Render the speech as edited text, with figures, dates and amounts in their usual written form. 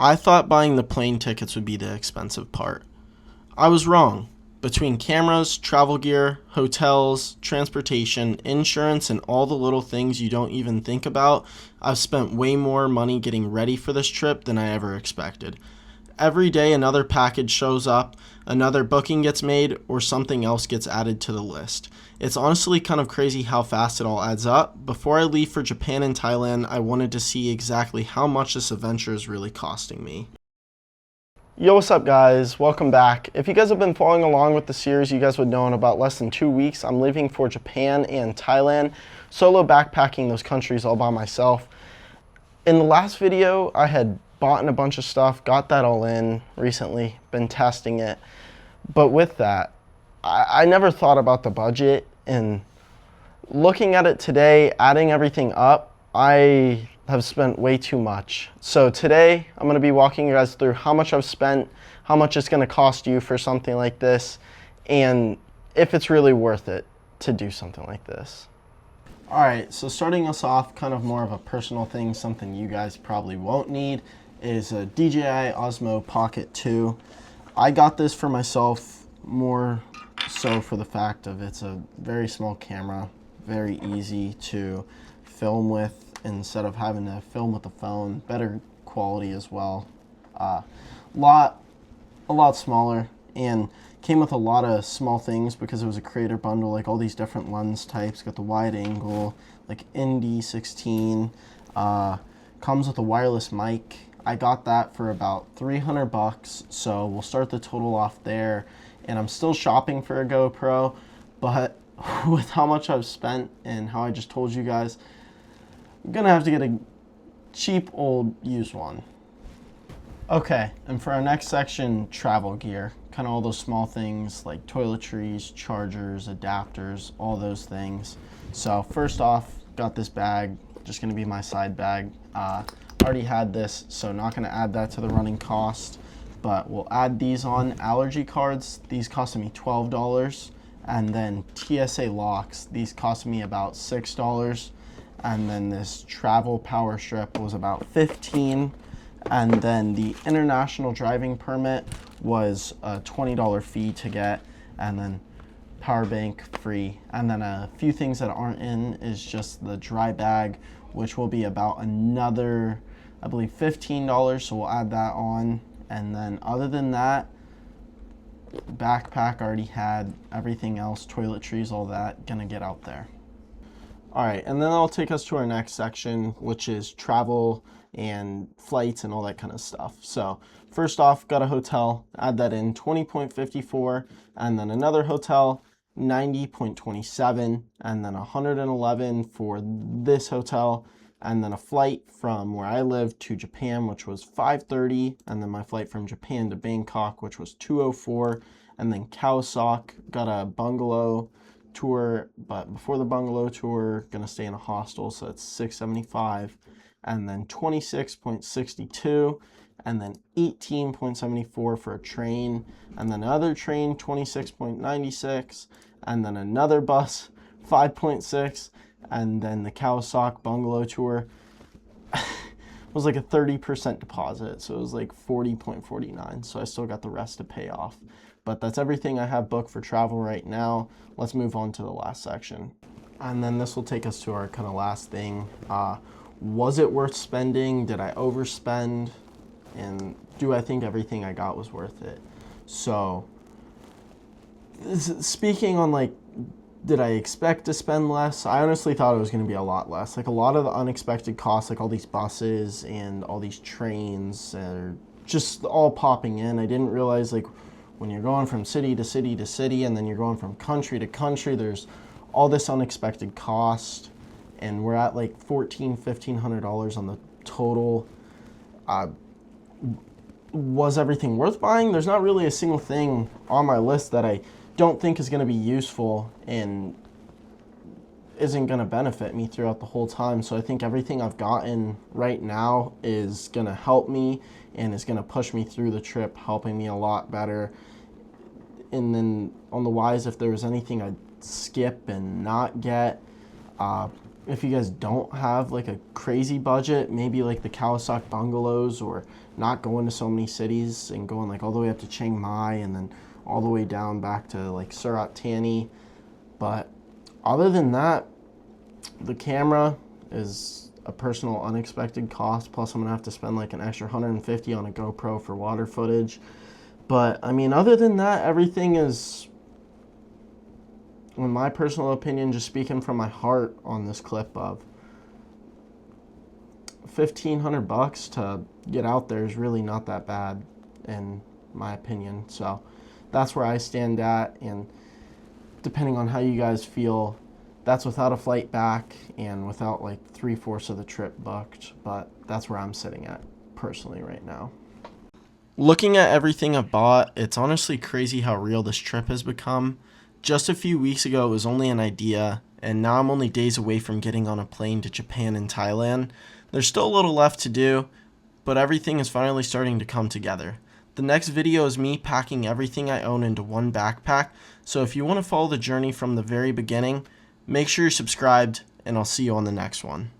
I thought buying the plane tickets would be the expensive part. I was wrong. Between cameras, travel gear, hotels, transportation, insurance, and all the little things you don't even think about, I've spent way more money getting ready for this trip than I ever expected. Every day another package shows up, another booking gets made, or something else gets added to the list. It's honestly kind of crazy how fast it all adds up. Before I leave for Japan and Thailand, I wanted to see exactly how much this adventure is really costing me. Yo, what's up guys? Welcome back. If you guys have been following along with the series, you guys would know in about less than 2 weeks, I'm leaving for Japan and Thailand, solo backpacking those countries all by myself. In the last video, I had bought a bunch of stuff, got that all in recently, been testing it. But with that, I never thought about the budget, and looking at it today, adding everything up, I have spent way too much. So today, I'm gonna be walking you guys through how much I've spent, how much it's gonna cost you for something like this, and if it's really worth it to do something like this. All right, so starting us off, kind of more of a personal thing, something you guys probably won't need, is a DJI Osmo Pocket 2. I got this for myself more so for the fact of it's a very small camera, very easy to film with instead of having to film with the phone, better quality as well. A lot smaller, and came with a lot of small things because it was a creator bundle, like all these different lens types, got the wide angle, like ND16, comes with a wireless mic. I got that for about 300 bucks, so we'll start the total off there. And I'm still shopping for a GoPro, but with how much I've spent and how I just told you guys, I'm gonna have to get a cheap old used one. Okay, and for our next section, travel gear. Kind of all those small things like toiletries, chargers, adapters, all those things. So first off, got this bag, just gonna be my side bag. Already had this, so not gonna add that to the running cost, but we'll add these on. Allergy cards, these costed me $12, and then TSA locks, these cost me about $6, and then this travel power strip was about $15, and then the international driving permit was a $20 fee to get, and then power bank free. And then a few things that aren't in is just the dry bag, which will be about another, I believe, $15, so we'll add that on. And then other than that, backpack already had everything else, toiletries, all that, gonna get out there. All right, and then that'll take us to our next section, which is travel and flights and all that kind of stuff. So first off, got a hotel, add that in, 20.54, and then another hotel, 90.27, and then 111 for this hotel, and then a flight from where I live to Japan, which was 5:30, and then my flight from Japan to Bangkok, which was 2:04, and then Kawasaki, got a bungalow tour, but before the bungalow tour, gonna stay in a hostel, so it's $675, and then 26.62, and then 18.74 for a train, and then another train, 26.96, and then another bus, 5.6, and then the Kawasaki bungalow tour was like a 30% deposit, so it was like 40.49, so I still got the rest to pay off. But that's everything I have booked for travel right now. Let's move on to the last section. And then this will take us to our kind of last thing. Was it worth spending? Did I overspend? And do I think everything I got was worth it? So, speaking on like, did I expect to spend less? I honestly thought it was going to be a lot less. Like a lot of the unexpected costs, like all these buses and all these trains are just all popping in. I didn't realize like when you're going from city to city to city and then you're going from country to country, there's all this unexpected cost. And we're at like $1,500 on the total. Was everything worth buying? There's not really a single thing on my list that I don't think is going to be useful and isn't going to benefit me throughout the whole time. So I think everything I've gotten right now is going to help me and is going to push me through the trip, helping me a lot better. And then on the wise, if there was anything I'd skip and not get, if you guys don't have like a crazy budget, maybe like the Kawasaki bungalows, or not going to so many cities and going like all the way up to Chiang Mai and then all the way down back to like Surat Thani. But other than that, the camera is a personal unexpected cost, plus I'm gonna have to spend like an extra $150 on a GoPro for water footage. But I mean, other than that, everything is, in my personal opinion, just speaking from my heart on this clip, of $1,500 to get out there is really not that bad in my opinion. So that's where I stand at, and depending on how you guys feel, that's without a flight back and without like 3/4 of the trip booked, but that's where I'm sitting at personally right now. Looking at everything I bought, it's honestly crazy how real this trip has become. Just a few weeks ago, it was only an idea, and now I'm only days away from getting on a plane to Japan and Thailand. There's still a little left to do, but everything is finally starting to come together. The next video is me packing everything I own into one backpack, so if you want to follow the journey from the very beginning, make sure you're subscribed, and I'll see you on the next one.